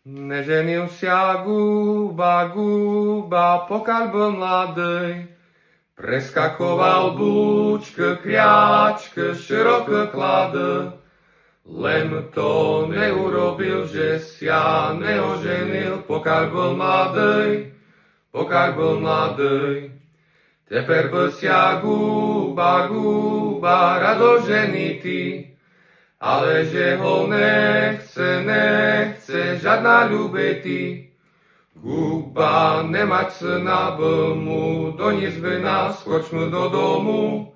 Neženil Guba, pokiaľ bol mladý. Preskakoval buď k kriačke, široko klade. Len to neurobil, že sa neoženil, pokiaľ bol mladý. Teper by sa Guba, rado ženitý, ale že ho nechce žiadna ľubety. Guba nemať syna, by mu doniesť vina, skočme do domu.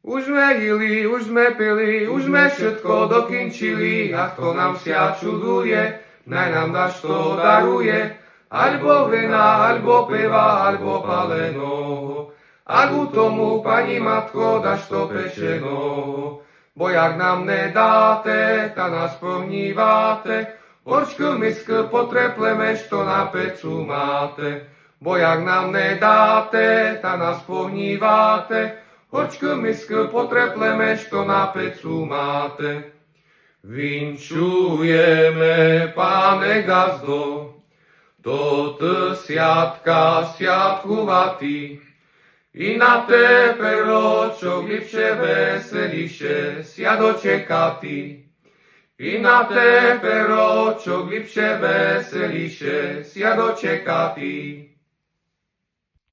Už sme jili, už sme pili, už sme všetko dokinčili, a kto nám sia čuduje, naj nám dáš to daruje, alebo vina, alebo piva, alebo paleno. Ak u tomu, pani matko, dáš to pečeno, bo jak nám nedáte, ta nás pohníváte, horčku misku potrepleme, što na pecu máte. Bo jak nám nedáte, ta nás pohníváte, horčku misku potrepleme, što na pecu máte. Vinčujeme, pane gazdo, do sviatkuvatý, i na tepe ročok lipše veseliše, sia dočekatý. I na tepe ročok lipše veseliše, sia dočekatý.